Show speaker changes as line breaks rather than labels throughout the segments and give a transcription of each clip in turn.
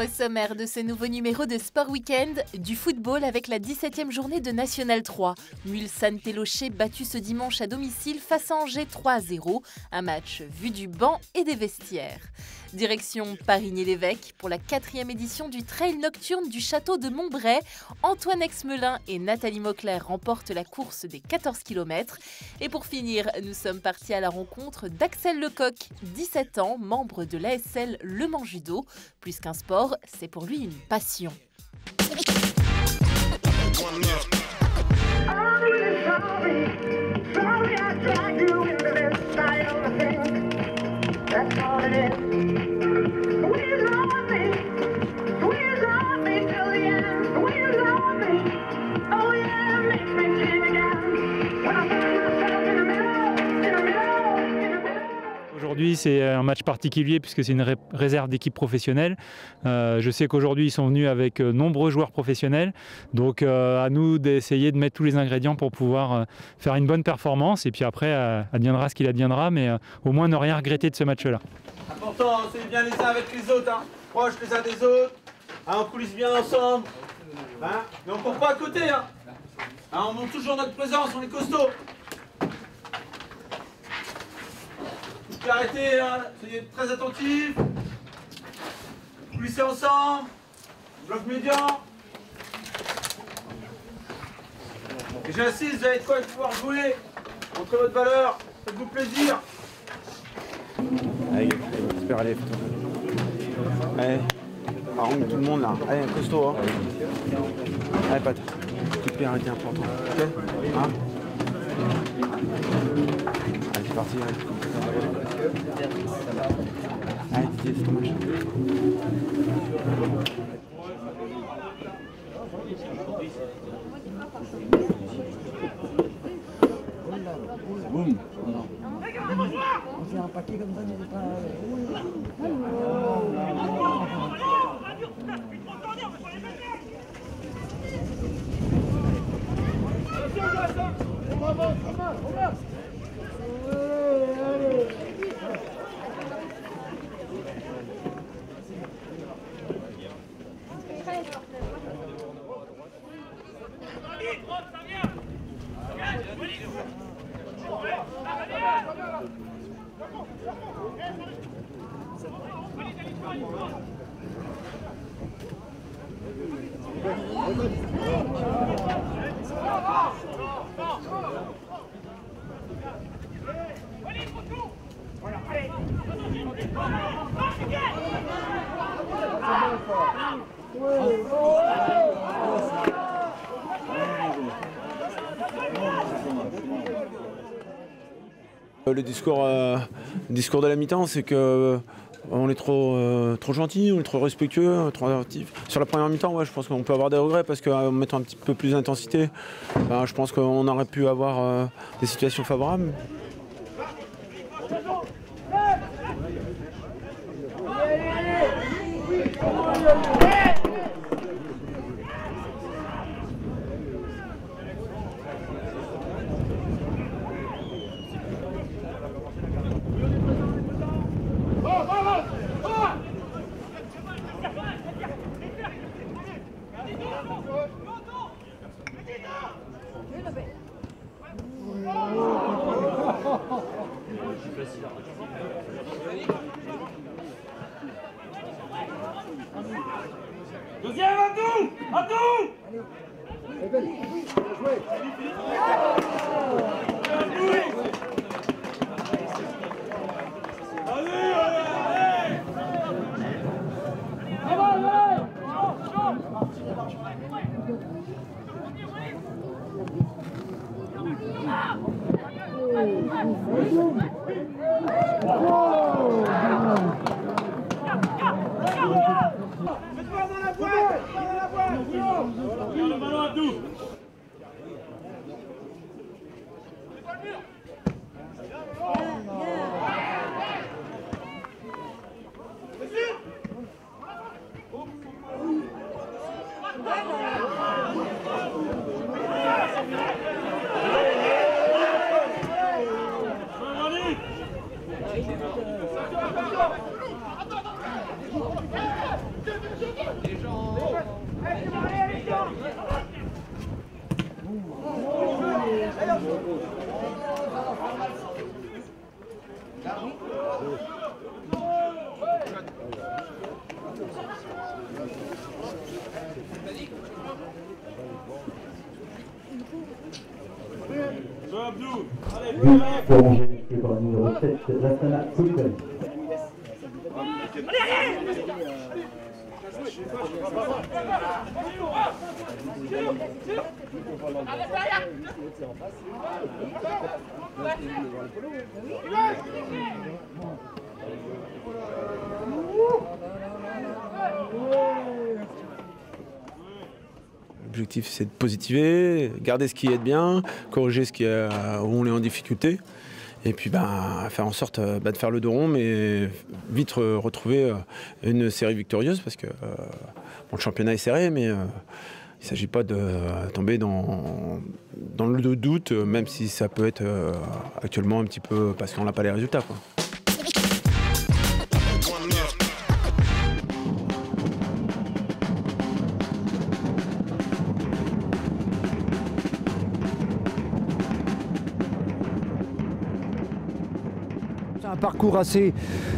Au sommaire de ce nouveau numéro de Sport Weekend, du football avec la 17e journée de National 3. Mulsanne Télocher battu ce dimanche à domicile face à Angers 3-0. Un match vu du banc et des vestiaires. Direction Parigny-l'Évêque pour la 4e édition du trail nocturne du château de Montbray. Antoine Exmelin et Nathalie Mauclair remportent la course des 14 km. Et pour finir, nous sommes partis à la rencontre d'Axel Lecoq, 17 ans, membre de l'ASL Le Mans Judo. Plus qu'un sport, c'est pour lui une passion.
Aujourd'hui, c'est un match particulier puisque c'est une réserve d'équipe professionnelle. Je sais qu'aujourd'hui, ils sont venus avec nombreux joueurs professionnels. Donc, à nous d'essayer de mettre tous les ingrédients pour pouvoir faire une bonne performance. Et puis après, adviendra ce qu'il adviendra, mais au moins ne rien regretter de ce match-là.
Important, c'est bien les uns avec les autres, hein. Proches les uns des autres. Hein, on coulisse bien ensemble. Hein, mais on ne court pas à côté. Hein. Hein, on montre toujours notre présence, on est costaud. Arrêtez, hein. Soyez très attentifs. Coulissez ensemble. Bloc médian. Et j'insiste, vous avez de quoi pouvoir jouer. Montrez votre valeur. Faites-vous plaisir.
Allez, j'espère aller. Allez, arronde tout le monde là. Allez, costaud. Hein. Allez, Pat. Toute arrêtez important. Ok, hein. Allez, c'est parti. Allez, Didier, c'est ton match.
Boum. On fait un paquet comme ça, mais c'est pas...
Le discours de la mi-temps, c'est que on est trop gentil, on est trop respectueux, trop attentif. Sur la première mi-temps, ouais, je pense qu'on peut avoir des regrets parce qu'en mettant un petit peu plus d'intensité, je pense qu'on aurait pu avoir des situations favorables.
Deuxième, à tout. Le ballon à tout.
Prolongé par le numéro 7, Lassana Koulibaly.
L'objectif, c'est de positiver, garder ce qui est bien, corriger ce qui est, où on est en difficulté. Et puis faire en sorte de faire le dos rond, mais vite retrouver une série victorieuse, parce que le championnat est serré, mais il ne s'agit pas de tomber dans le doute, même si ça peut être actuellement un petit peu parce qu'on n'a pas les résultats, quoi.
Un parcours assez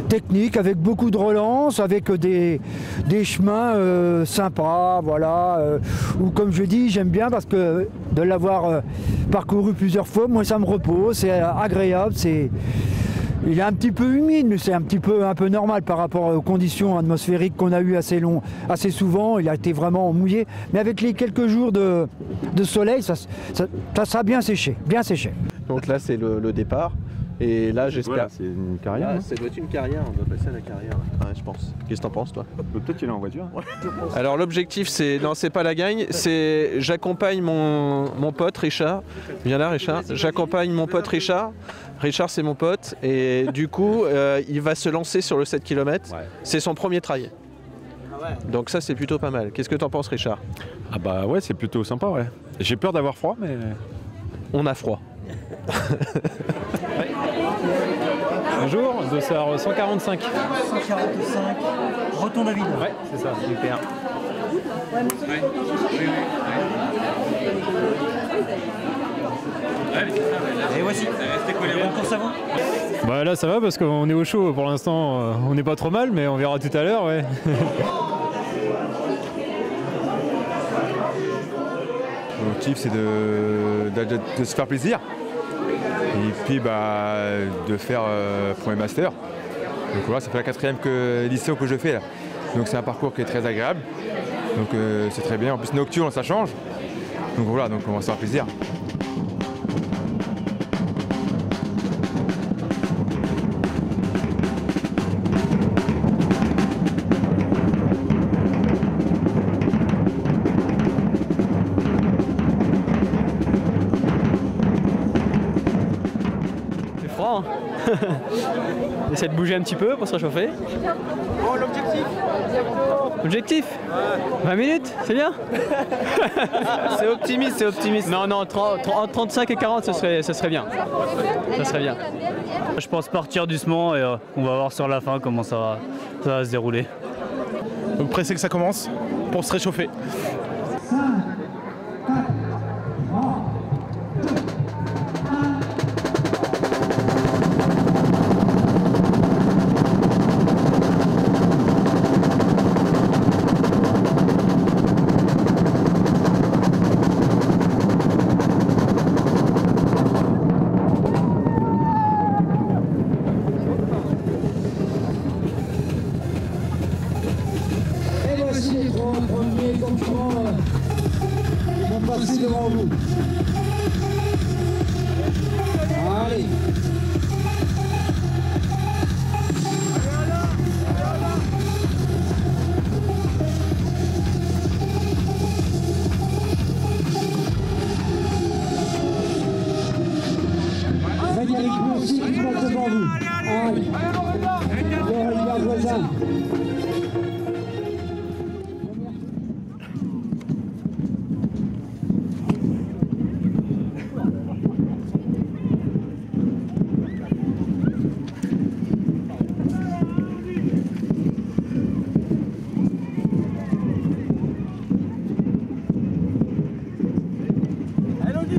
technique avec beaucoup de relances, avec des chemins sympas, voilà. Ou comme je dis, j'aime bien parce que de l'avoir parcouru plusieurs fois, moi ça me repose, c'est agréable, il est un petit peu humide, mais c'est un peu normal par rapport aux conditions atmosphériques qu'on a eues assez souvent. Il a été vraiment mouillé, mais avec les quelques jours de soleil, ça a bien séché, bien séché.
Donc là c'est le départ. Et là, j'espère.
Voilà, c'est une carrière.
Ah, ça doit être une carrière, on doit passer à la carrière. Ouais, je pense. Qu'est-ce que t'en penses, toi?
Peut-être qu'il est en voiture.
Alors, l'objectif, c'est. Non, c'est pas la gagne, c'est. J'accompagne mon pote Richard. Viens là, Richard. J'accompagne mon pote Richard. Richard, c'est mon pote. Et du coup, il va se lancer sur le 7 km. Ouais. C'est son premier trail. Donc, ça, c'est plutôt pas mal. Qu'est-ce que t'en penses, Richard?
Ah, bah ouais, c'est plutôt sympa, ouais. J'ai peur d'avoir froid, mais.
On a froid.
Bonjour, dossard 145.
145, retourne à vide.
Ouais, c'est ça, super.
Et voici, en course à vous.
Bah là ça va parce qu'on est au chaud pour l'instant, on n'est pas trop mal, mais on verra tout à l'heure, ouais.
L'objectif, c'est de se faire plaisir. Et puis de faire premier master. Donc voilà, ça fait la 4e édition que je fais là. Donc c'est un parcours qui est très agréable. Donc c'est très bien. En plus nocturne, ça change. Donc voilà, donc on va se faire plaisir.
On essaie de bouger un petit peu pour se réchauffer.
Oh, l'objectif?
Objectif 20 minutes, c'est bien.
C'est optimiste, c'est optimiste.
Non, non, 35 et 40, ce serait bien. Ça serait bien. Je pense partir doucement et on va voir sur la fin comment ça va se dérouler.
Donc pressé que ça commence pour se réchauffer.
Les trois premiers concurrents vont passer devant vous. Allez. Frédéric Boursi qui passe devant vous. Allez. Laurent voisin.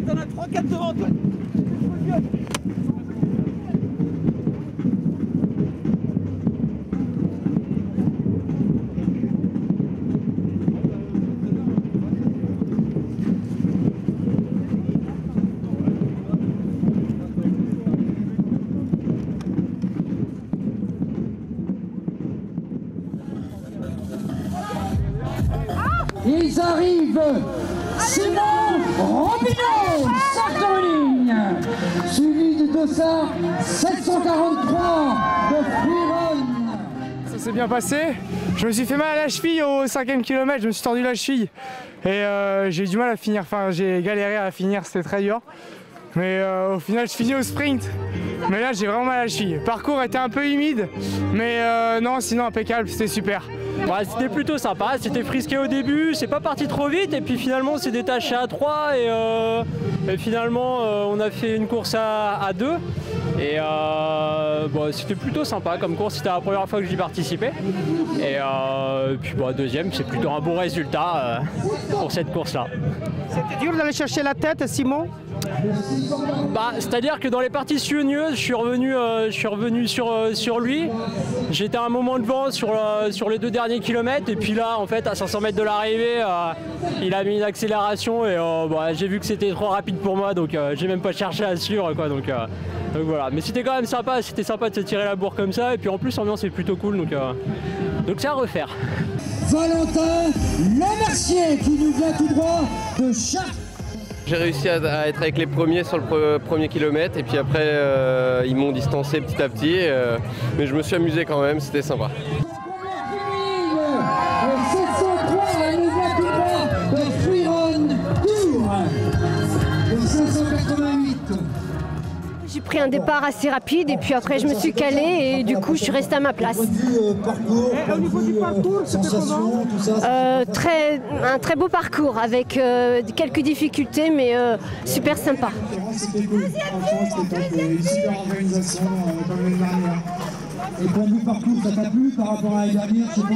T'en as 3-4 devant toi.
arrive Simon Robineau, Sartre-Ligne, suivi du dossard 743 de Freerun.
Ça s'est bien passé. Je me suis fait mal à la cheville au 5e kilomètre, je me suis tordu la cheville. Et j'ai eu du mal à finir, enfin j'ai galéré à finir, c'était très dur. Mais au final je finis au sprint. Mais là j'ai vraiment mal à la cheville. Le parcours était un peu humide, mais non sinon impeccable, c'était super.
Ouais, c'était plutôt sympa, c'était frisqué au début, c'est pas parti trop vite et puis finalement on s'est détaché à 3 et finalement on a fait une course à 2 et bon, c'était plutôt sympa comme course, c'était la première fois que j'y participais et puis bon, deuxième c'est plutôt un bon résultat pour cette course là.
C'était dur d'aller chercher la tête, Simon?
Bah, c'est-à-dire que dans les parties sinueuses, je suis revenu sur lui. J'étais à un moment devant sur les 2 derniers kilomètres et puis là, en fait, à 500 mètres de l'arrivée, il a mis une accélération et bah, j'ai vu que c'était trop rapide pour moi, donc j'ai même pas cherché à suivre, quoi. Donc voilà. Mais c'était quand même sympa, c'était sympa de se tirer la bourre comme ça et puis en plus l'ambiance est plutôt cool, donc c'est à refaire.
Valentin Lemercier qui nous vient tout droit de Chartres.
J'ai réussi à être avec les premiers sur le premier kilomètre et puis après ils m'ont distancé petit à petit, mais je me suis amusé quand même, c'était sympa.
703, elle nous vient tout droit de Freerun Tour, le 588.
J'ai pris un départ assez rapide et puis après je me suis calée et du coup je suis restée à ma place.
Au niveau du parcours, c'était comment?
Un très beau parcours avec quelques difficultés mais super sympa.
C'était cool, franchement c'était une super organisation comme l'année dernière. Et point de vue parcours, ça t'a plu par rapport à l'année dernière? Je sais pas,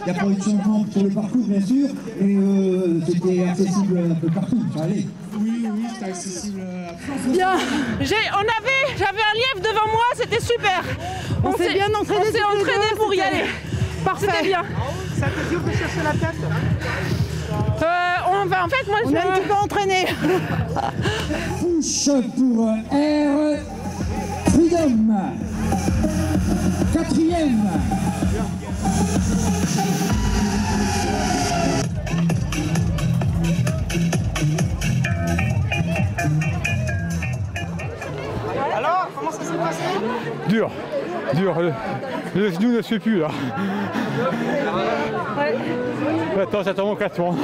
il n'y a pas eu de changement sur le parcours bien sûr, mais c'était accessible un peu partout, ça allait.
Oui, c'était accessible.
Bien, j'avais un lièvre devant moi, c'était super. On s'est bien entraîné pour y aller. Parfait. C'était bien.
Ça te dur de chercher la tête?
En fait, moi,
on a un petit peu entraîné.
Push pour Air Freedom. 4e.
Alors, comment ça s'est passé?
Dur. Le genou ne suit plus là. Ouais. Attends, ça tombe en 4 mois.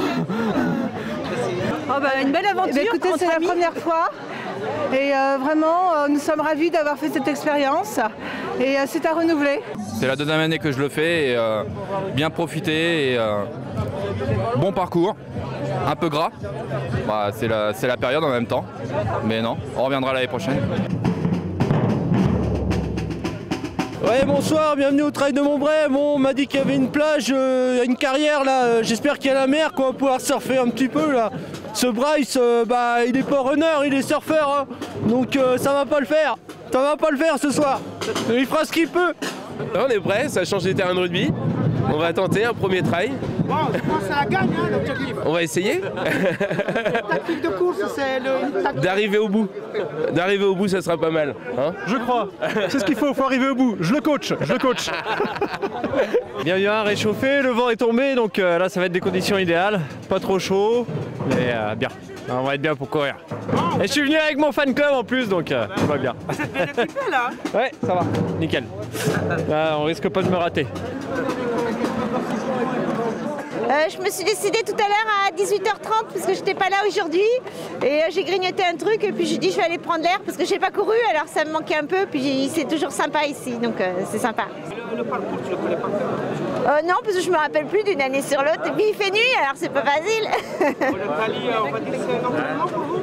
Oh bah, une belle aventure.
Écoutez, c'est la première fois. Et vraiment, nous sommes ravis d'avoir fait cette expérience. Et c'est à renouveler.
C'est la 2e année que je le fais. Et, bien profiter. Et, bon parcours. Un peu gras. Bah, c'est la période en même temps. Mais non, on reviendra l'année prochaine.
Ouais, bonsoir, bienvenue au Trail de Montbray. Bon, on m'a dit qu'il y avait une plage, une carrière là. J'espère qu'il y a la mer, qu'on va pouvoir surfer un petit peu là. Ce Bryce, bah, il est pas runner, il est surfeur. Hein. Donc ça va pas le faire. Ça va pas le faire ce soir. Il fera ce qu'il peut.
On est prêt, ça change des terrains de rugby. On va tenter un premier trail.
Bon, je pense que c'est la gagne, hein, l'objectif.
On va essayer.
La tactique de course, c'est le tactique.
D'arriver au bout. D'arriver au bout, ça sera pas mal. Hein,
je crois. C'est ce qu'il faut arriver au bout. Je le coach.
Bien réchauffé, le vent est tombé, donc là ça va être des conditions idéales. Pas trop chaud, mais bien. On va être bien pour courir. Et je suis venu avec mon fan club en plus, donc ça va bien.
Vous êtes bien équipé là?
Ouais, ça va, nickel. Là, on risque pas de me rater.
Je me suis décidée tout à l'heure à 18h30 parce que j'étais pas là aujourd'hui et j'ai grignoté un truc et puis j'ai dit je vais aller prendre l'air parce que j'ai pas couru alors ça me manquait un peu puis c'est toujours sympa ici donc c'est sympa.
Le parcours, tu le connais pas?
Non parce que je me rappelle plus d'une année sur l'autre et puis il fait nuit alors c'est pas facile.
Le Cali, on va dire que c'est un entraînement pour vous?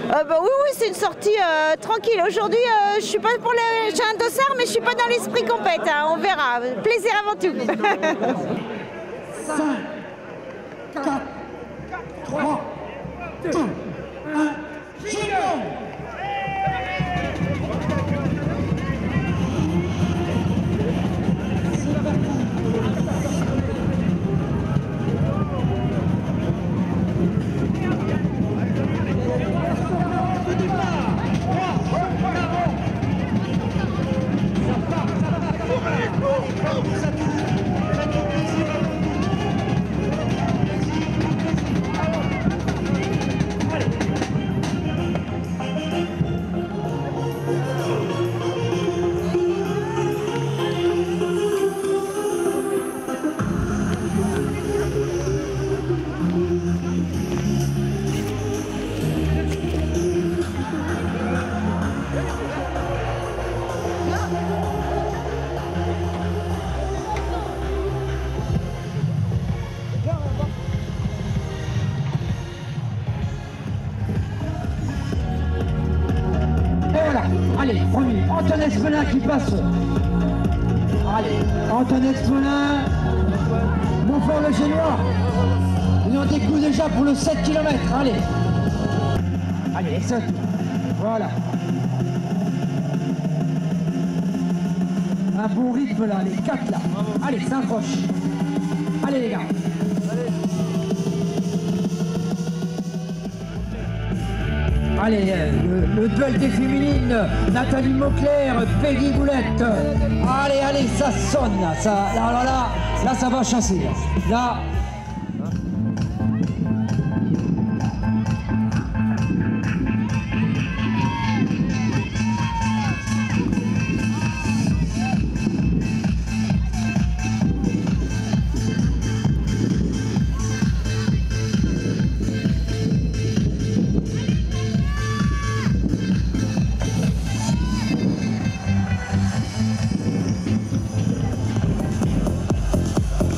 Bah oui c'est une sortie tranquille. Aujourd'hui je suis pas pour j'ai un dossard mais je suis pas dans l'esprit compète, hein. On verra. Plaisir avant tout.
5, 4, 3, 2, 1, chrono! Allez, premier, Antoine Espelin qui passe. Allez, Antoine Espelin, Montfort le Génois. Il en découle déjà pour le 7 km. Allez. Allez, les 7. Voilà. Un bon rythme là, les 4 là. Allez, s'approche. Allez les gars. Allez, le duel des féminines, Nathalie Mauclair, Peggy Boulette. Allez, allez, ça sonne là, là, ça va chasser. Là.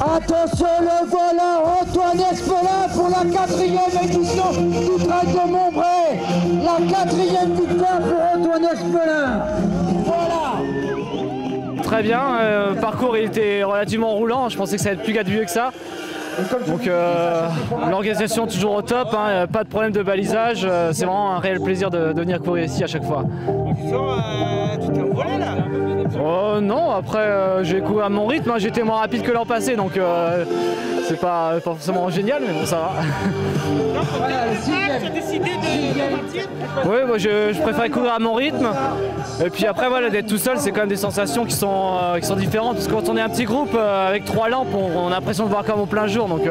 Attention, le voilà, Antoine Espelin pour la 4e édition du Trail de Montbray. La 4e victoire pour Antoine Espelin. Voilà.
Très bien, le parcours il était relativement roulant, je pensais que ça allait être plus gadouilleux que ça. Donc l'organisation toujours au top, hein, pas de problème de balisage, c'est vraiment un réel plaisir de venir courir ici à chaque fois.
Tu t'es envolé là?
Non, après j'ai couru à mon rythme, hein, j'étais moins rapide que l'an passé, donc c'est pas forcément génial, mais bon ça va.
Tu as décidé de partir?
Oui, moi je préfère courir à mon rythme. Et puis après voilà, d'être tout seul, c'est quand même des sensations qui sont différentes, parce que quand on est un petit groupe avec 3 lampes, on a l'impression de voir comme au plein jour. Donc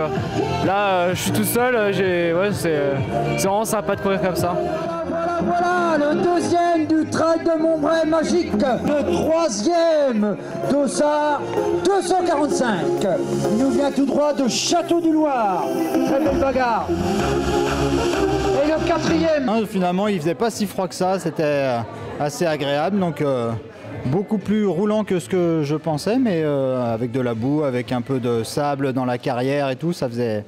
là, je suis tout seul, c'est vraiment sympa de courir comme ça.
Voilà, le 2e du Trail de Montbray magique, le 3e Dossard 245. Il nous vient tout droit de Château du Loir. Très belle bagarre. Et le 4e.
Finalement, il faisait pas si froid que ça, c'était assez agréable, donc beaucoup plus roulant que ce que je pensais, mais avec de la boue, avec un peu de sable dans la carrière et tout, ça faisait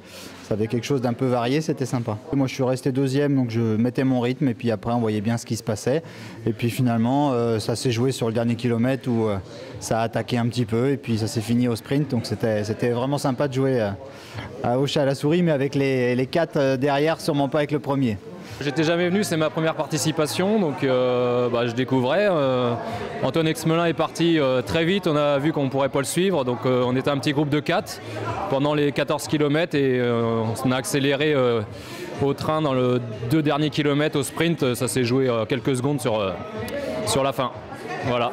quelque chose d'un peu varié, c'était sympa. Moi je suis resté 2e, donc je mettais mon rythme et puis après on voyait bien ce qui se passait. Et puis finalement ça s'est joué sur le dernier kilomètre où ça a attaqué un petit peu et puis ça s'est fini au sprint. Donc c'était vraiment sympa de jouer au chat à la souris, mais avec les 4 derrière, sûrement pas avec le premier.
J'étais jamais venu, c'est ma première participation, donc je découvrais. Antoine Espelin est parti très vite, on a vu qu'on ne pourrait pas le suivre, donc on était un petit groupe de 4 pendant les 14 km et on a accéléré au train dans les 2 derniers kilomètres au sprint, ça s'est joué quelques secondes sur la fin. Voilà.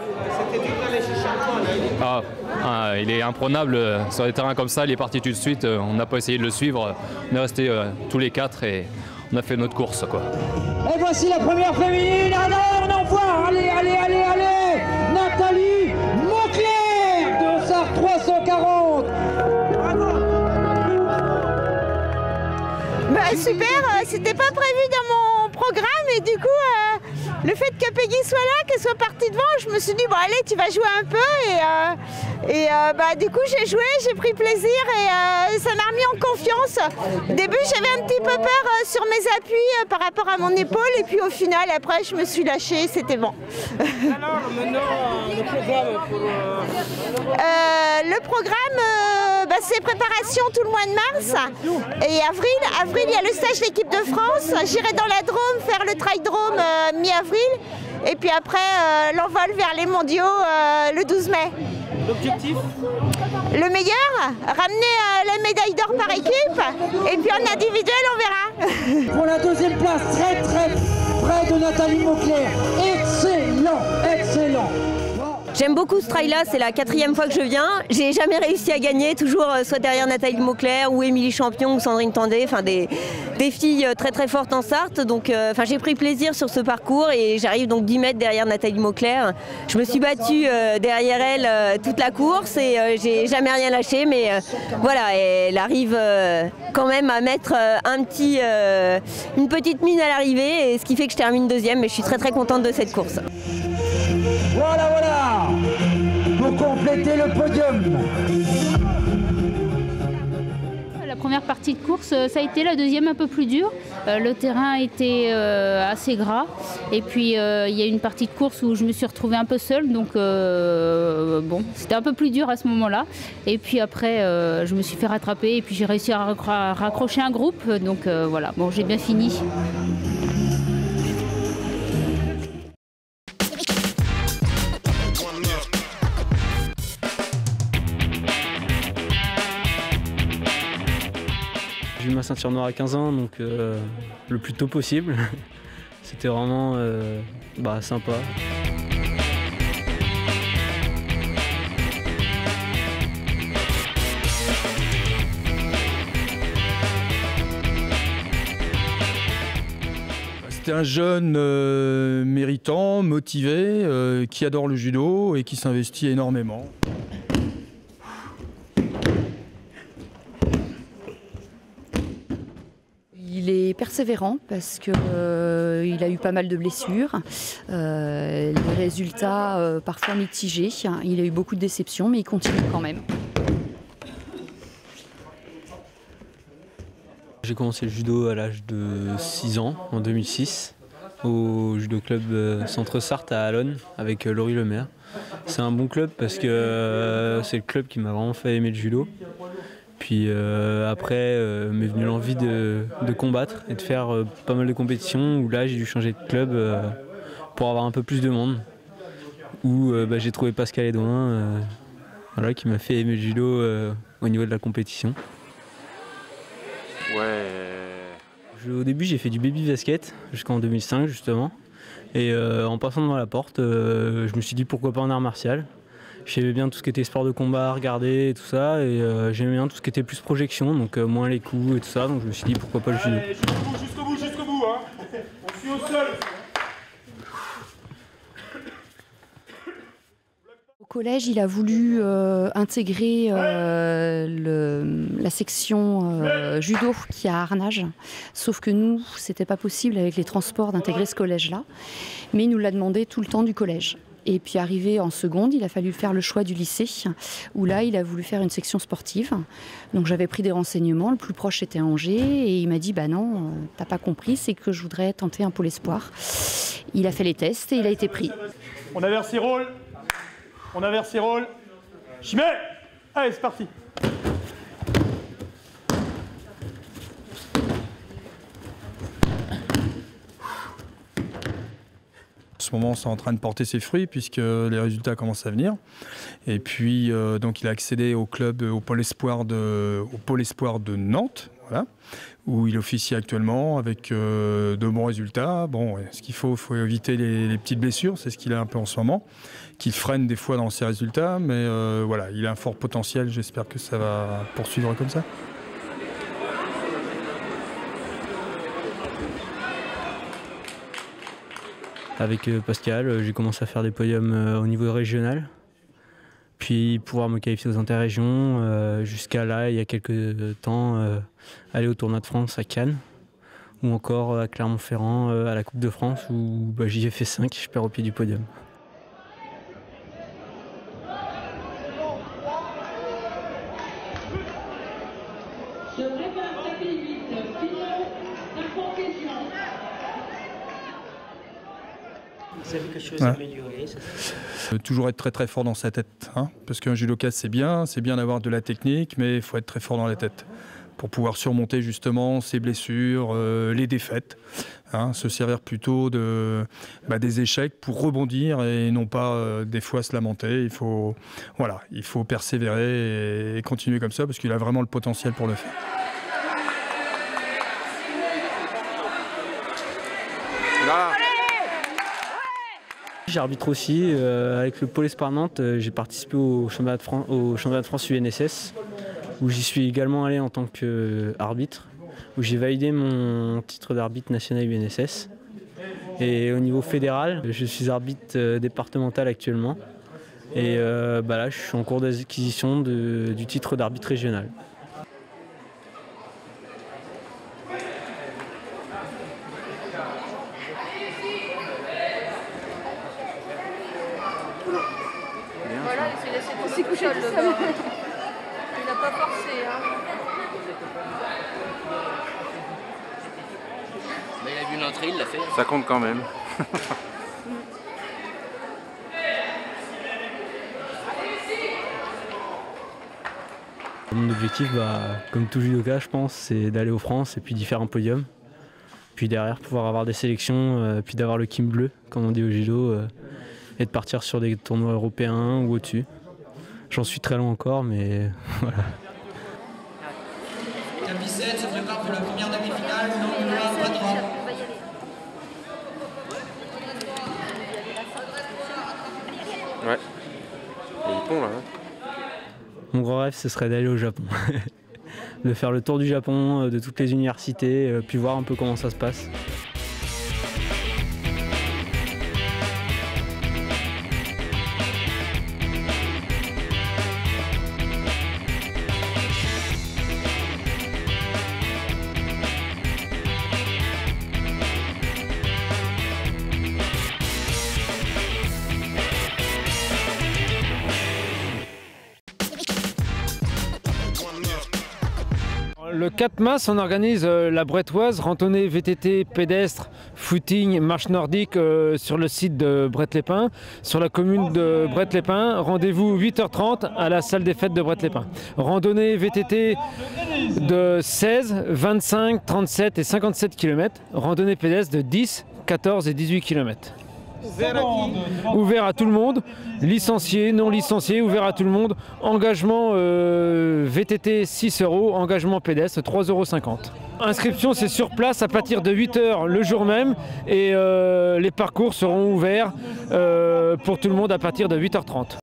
C'était dur d'aller chercher Antoine.
Il est imprenable sur des terrains comme ça, il est parti tout de suite, on n'a pas essayé de le suivre, on est restés tous les 4 et on a fait notre course, quoi.
Et voici la première féminine. Alors on envoie. Allez, allez, allez, allez. Nathalie Mauclair, Dossard 340.
Super, c'était pas prévu dans mon programme et du coup le fait que Peggy soit là, qu'elle soit partie devant, je me suis dit bon allez tu vas jouer un peu et du coup j'ai joué, j'ai pris plaisir et ça m'a remis en confiance. Au début j'avais un petit peu peur sur mes appuis par rapport à mon épaule et puis au final après je me suis lâchée, c'était bon.
Alors maintenant le programme pour...
le programme c'est préparation tout le mois de mars et avril il y a le stage d'équipe de France, j'irai dans la Drôme faire le Trail Drôme mi-avril et puis après l'envol vers les mondiaux le 12 mai.
L'objectif?
Le meilleur, ramener la médaille d'or par équipe et puis en individuel on verra.
Pour la 2e place, très très près de Nathalie Mauclair. Excellent, excellent.
J'aime beaucoup ce trail-là, c'est la 4e fois que je viens. J'ai jamais réussi à gagner, toujours soit derrière Nathalie Mauclair ou Émilie Champion ou Sandrine Tandé, enfin des filles très très fortes en Sarthe. Donc j'ai pris plaisir sur ce parcours et j'arrive donc 10 mètres derrière Nathalie Mauclair. Je me suis battue derrière elle toute la course et j'ai jamais rien lâché, mais voilà, elle arrive quand même à mettre une petite mine à l'arrivée, et ce qui fait que je termine 2e, mais je suis très très contente de cette course.
Voilà, voilà, pour compléter le podium.
première partie de course, ça a été la deuxième un peu plus dure. Le terrain était assez gras. Et puis il y a une partie de course où je me suis retrouvée un peu seule. Donc bon, c'était un peu plus dur à ce moment-là. Et puis après, je me suis fait rattraper et puis j'ai réussi à raccrocher un groupe. Donc voilà, bon, j'ai bien fini.
J'ai eu ma ceinture noire à 15 ans, donc le plus tôt possible. C'était vraiment sympa.
C'était un jeune méritant, motivé, qui adore le judo et qui s'investit énormément.
Il est persévérant parce qu'il a eu pas mal de blessures, les résultats parfois mitigés. Il a eu beaucoup de déceptions, mais il continue quand même.
J'ai commencé le judo à l'âge de 6 ans, en 2006, au judo club Centre-Sarthe à Allonne, avec Laurie Lemaire. C'est un bon club parce que c'est le club qui m'a vraiment fait aimer le judo. Puis après m'est venue l'envie de combattre et de faire pas mal de compétitions où là j'ai dû changer de club pour avoir un peu plus de monde. Où j'ai trouvé Pascal Edouin qui m'a fait aimer le judo au niveau de la compétition. Au début j'ai fait du baby basket jusqu'en 2005 justement. Et en passant devant la porte, je me suis dit pourquoi pas un art martial. J'aimais bien tout ce qui était sport de combat, regarder et tout ça, et j'aimais bien tout ce qui était plus projection, donc moins les coups et tout ça, donc je me suis dit pourquoi pas le judo.
Jusqu'au bout, hein. On suit au sol.
Au collège, il a voulu intégrer la section judo qui est à Arnage, sauf que nous, c'était pas possible avec les transports d'intégrer ce collège-là, mais il nous l'a demandé tout le temps du collège. Et puis arrivé en seconde, il a fallu faire le choix du lycée, où là, il a voulu faire une section sportive. Donc j'avais pris des renseignements, le plus proche était Angers, et il m'a dit, bah non, t'as pas compris, c'est que je voudrais tenter un pôle espoir. Il a fait les tests et il a été pris.
On inverse les rôles. On inverse les rôles. J'y mets. Allez, c'est parti.
En ce moment, c'est en train de porter ses fruits puisque les résultats commencent à venir. Et puis, donc, il a accédé au club, au pôle espoir de Nantes, voilà, où il officie actuellement avec de bons résultats. Bon, ce qu'il faut éviter les petites blessures, c'est ce qu'il a un peu en ce moment, qui freine des fois dans ses résultats. Mais voilà, il a un fort potentiel. J'espère que ça va poursuivre comme ça.
Avec Pascal, j'ai commencé à faire des podiums au niveau régional, puis pouvoir me qualifier aux interrégions, jusqu'à là, il y a quelques temps, aller au tournoi de France à Cannes, ou encore à Clermont-Ferrand à la Coupe de France, où j'y ai fait 5, je perds au pied du podium.
Vous avez quelque chose à améliorer,
toujours être très très fort dans sa tête, hein, parce qu'un judoka c'est bien d'avoir de la technique, mais il faut être très fort dans la tête pour pouvoir surmonter justement ses blessures, les défaites, hein, se servir plutôt des échecs pour rebondir et non pas des fois se lamenter. Il faut persévérer et continuer comme ça parce qu'il a vraiment le potentiel pour le faire.
Là. J'arbitre aussi avec le pôle espoir Nantes. J'ai participé au championnat de France UNSS, où j'y suis également allé en tant qu'arbitre, où j'ai validé mon titre d'arbitre national UNSS. Et au niveau fédéral, je suis arbitre départemental actuellement. Et là, je suis en cours d'acquisition du titre d'arbitre régional.
Voilà, il s'est laissé coucher tout seul. Il n'a pas forcé. Hein.
vu l'entrée, il l'a fait.
Ça compte quand même.
Mon objectif, comme tout judoka, je pense, c'est d'aller aux France et puis d'y faire un podium. Puis derrière, pouvoir avoir des sélections, puis d'avoir le kim bleu, comme on dit au judo, et de partir sur des tournois européens ou au-dessus. J'en suis très loin encore, mais voilà.
Cap 17 se prépare pour la première demi-finale, non, pas droit.
Ouais. Il est bon là.
Mon grand rêve, ce serait d'aller au Japon. De faire le tour du Japon, de toutes les universités, puis voir un peu comment ça se passe.
Le 4 mars, on organise la Brettoise, randonnée VTT, pédestre, footing, marche nordique sur le site de Bret-les-Pins, sur la commune de Bret-les-Pins. Rendez-vous 8h30 à la salle des fêtes de Bret-les-Pins. Randonnée VTT de 16, 25, 37 et 57 km. Randonnée pédestre de 10, 14 et 18 km. Ouvert à tout le monde, licencié, non licencié, ouvert à tout le monde. Engagement VTT 6 €, engagement pédestre 3,50 €. Inscription, c'est sur place à partir de 8 h le jour même et les parcours seront ouverts pour tout le monde à partir de 8h30.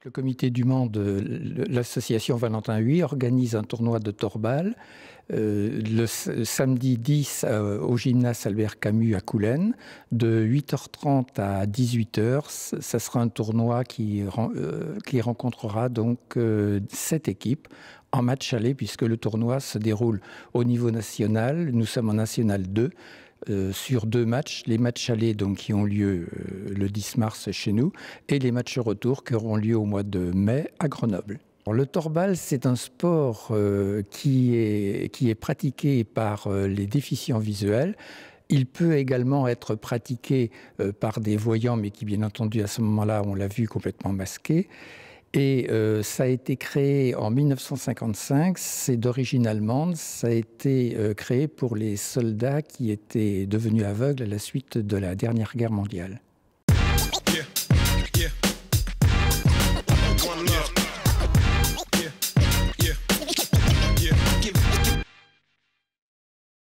Le comité du Mans de l'association Valentin Huy organise un tournoi de torbal le samedi 10 au gymnase Albert Camus à Coulennes, de 8h30 à 18 h. Ça sera un tournoi qui rencontrera donc 7 équipes en match aller, puisque le tournoi se déroule au niveau national. Nous sommes en National 2. Sur 2 matchs, les matchs allés donc, qui ont lieu le 10 mars chez nous et les matchs retour qui auront lieu au mois de mai à Grenoble. Le torbal, c'est un sport qui est pratiqué par les déficients visuels. Il peut également être pratiqué par des voyants, mais qui bien entendu à ce moment-là, on l'a vu, complètement masqués. Et ça a été créé en 1955, c'est d'origine allemande, ça a été créé pour les soldats qui étaient devenus aveugles à la suite de la dernière guerre mondiale.